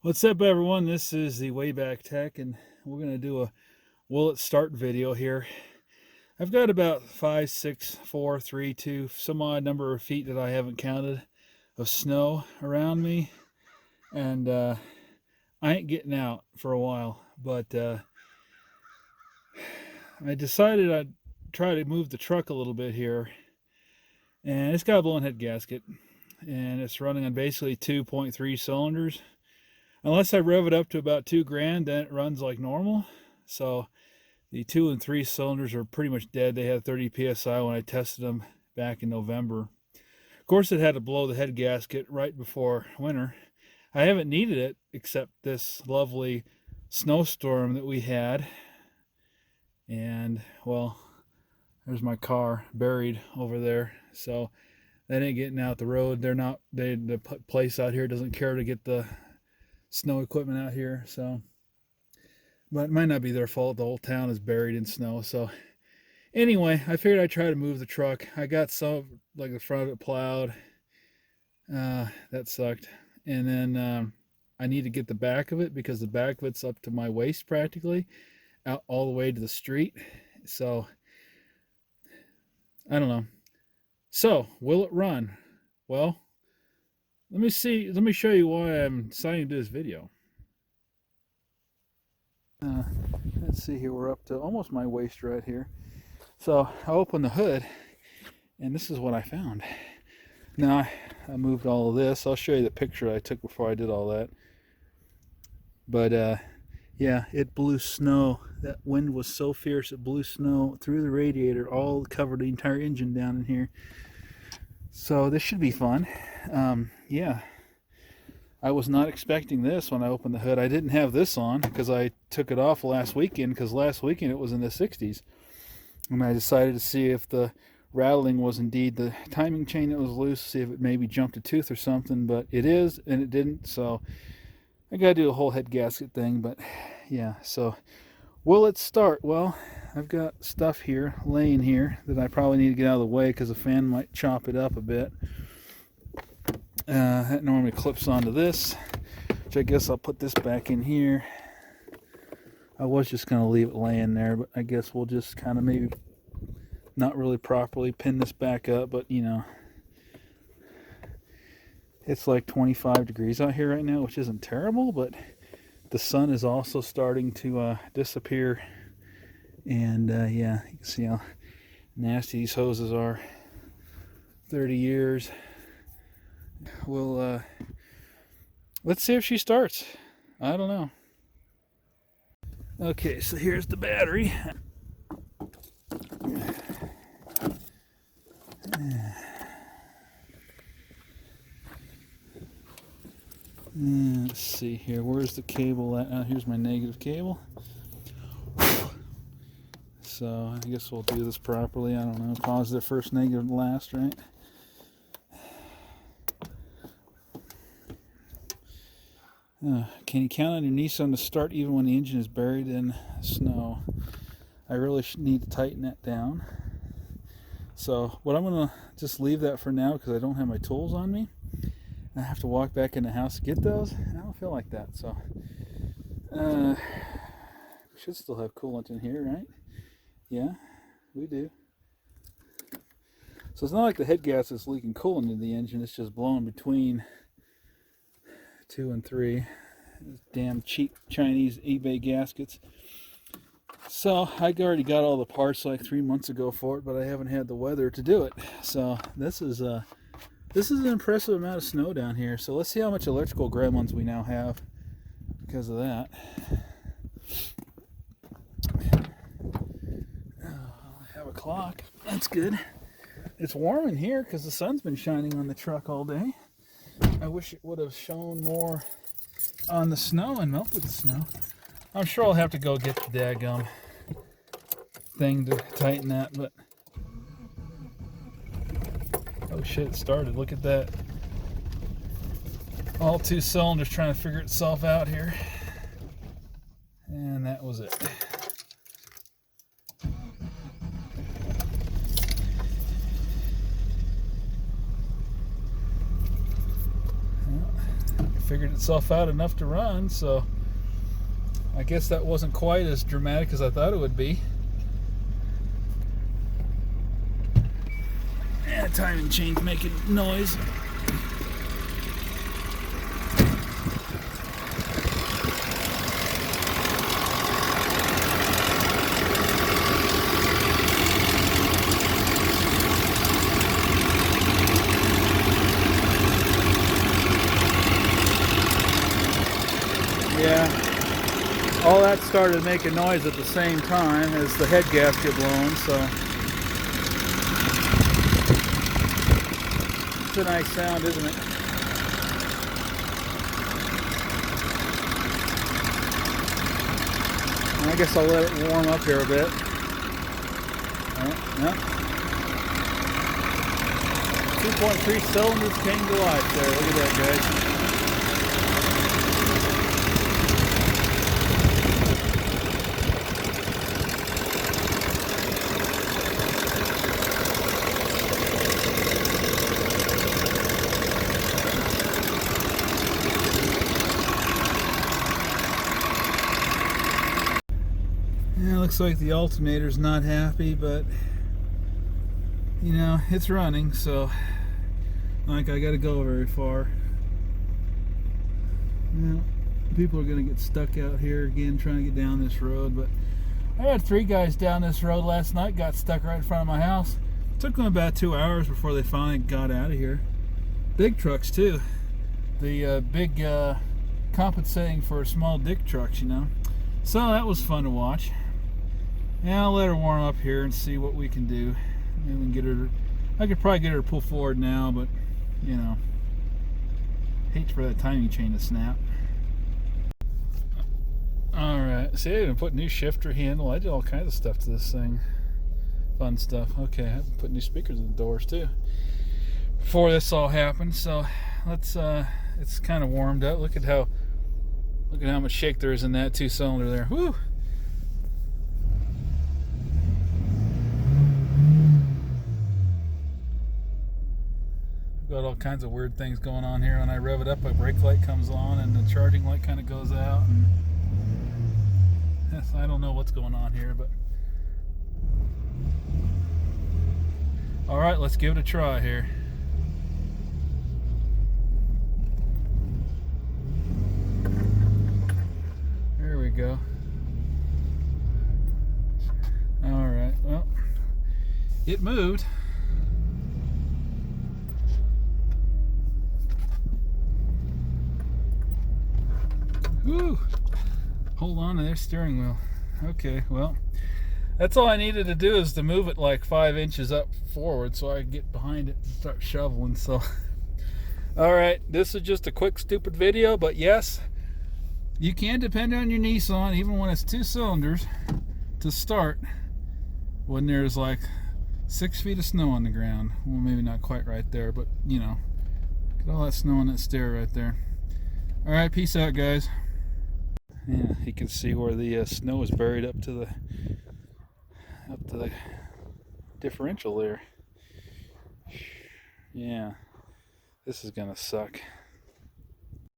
What's up, everyone? This is the Wayback Tech, and we're going to do a will it start video here. I've got about 5, 6, 4, 3, 2, some odd number of feet that I haven't counted of snow around me, and I ain't getting out for a while, but I decided I'd try to move the truck a little bit here, and it's got a blown head gasket, and it's running on basically 2.3 cylinders. Unless I rev it up to about 2 grand, then it runs like normal. So the 2 and 3 cylinders are pretty much dead. They had 30 psi when I tested them back in November. Of course, it had to blow the head gasket right before winter. I haven't needed it except this lovely snowstorm that we had. And, well, there's my car buried over there. So that ain't getting out the road. The place out here doesn't care to get the snow equipment out here, so but it might not be their fault. The whole town is buried in snow. So anyway, I figured I'd try to move the truck. I got some, like the front of it plowed. That sucked. And then I need to get the back of it because the back of it's up to my waist practically, out all the way to the street. So I don't know. So will it run? Well, let me show you why I'm deciding to do this video. Let's see here, we're up to almost my waist right here. So I opened the hood, and this is what I found. Now, I moved all of this. I'll show you the picture I took before I did all that. But yeah, it blew snow. That wind was so fierce, it blew snow through the radiator, all covered the entire engine down in here. So this should be fun. Yeah, I was not expecting this when I opened the hood. I didn't have this on because I took it off last weekend, because last weekend it was in the 60s. And I decided to see if the rattling was indeed the timing chain that was loose, see if it maybe jumped a tooth or something, but it is, and it didn't. So I got to do a whole head gasket thing, but yeah. So will it start? Well, I've got stuff here, laying here, that I probably need to get out of the way because the fan might chop it up a bit. That normally clips onto this, which I guess I'll put this back in here. I was just going to leave it laying there, but I guess we'll just kind of maybe not really properly pin this back up, but you know, it's like 25 degrees out here right now, which isn't terrible, but the sun is also starting to disappear. And yeah, you can see how nasty these hoses are. 30 years. We'll let's see if she starts. I don't know. Okay, so here's the battery. Let's see here. Where's the cable at? Oh, here's my negative cable. So I guess we'll do this properly. I don't know. Positive first, negative last, right? Can you count on your Nissan to start even when the engine is buried in snow? I really need to tighten that down. So what I'm going to just leave that for now because I don't have my tools on me. I have to walk back in the house to get those. I don't feel like that. So we should still have coolant in here, right? Yeah, we do. So it's not like the head gas is leaking coolant in the engine. It's just blowing between 2 and 3. Those damn cheap Chinese eBay gaskets. So I already got all the parts like 3 months ago for it, but I haven't had the weather to do it. So this is an impressive amount of snow down here. So let's see how much electrical gremlins we now have because of that. I have a clock. That's good. It's warm in here because the sun's been shining on the truck all day. I wish it would have shone more on the snow and melted the snow. I'm sure I'll have to go get the daggum thing to tighten that, but oh shit, it started. Look at that. All 2 cylinders trying to figure itself out here. And that was it. figured itself out enough to run, so I guess that wasn't quite as dramatic as I thought it would be. And the timing chain's making noise. Yeah, all that started making noise at the same time as the head gasket blowing, so it's a nice sound, isn't it? I guess I'll let it warm up here a bit. Yeah. 2.3 cylinders came to life there. Look at that, guys. Yeah, looks like the alternator's not happy, but you know, it's running, so like I gotta go very far. You know, people are gonna get stuck out here again trying to get down this road, but I had 3 guys down this road last night, got stuck right in front of my house. It took them about 2 hours before they finally got out of here. Big trucks too. The big compensating for small dick trucks, you know. So that was fun to watch. Yeah, I'll let her warm up here and see what we can do. Maybe we can get her. I could probably get her to pull forward now, but you know, hate for that timing chain to snap. All right, see, I even put new shifter handle. I did all kinds of stuff to this thing. Fun stuff. Okay, I put new speakers in the doors too before this all happened. So let's. It's kind of warmed up. Look at how much shake there is in that 2-cylinder there. Woo! Got all kinds of weird things going on here. When I rev it up, a brake light comes on and the charging light kind of goes out. And I don't know what's going on here, but all right, let's give it a try here. There we go. All right, well, it moved. Woo! Hold on to their steering wheel. Okay, well, that's all I needed to do is to move it like 5 inches up forward so I could get behind it and start shoveling. So, all right, this is just a quick, stupid video, but yes, you can depend on your Nissan, even when it's 2 cylinders, to start when there's like 6 feet of snow on the ground. Well, maybe not quite right there, but you know, get all that snow on that stair right there. All right, peace out, guys. Yeah, you can see where the snow is buried up to the differential there. Yeah, this is gonna suck.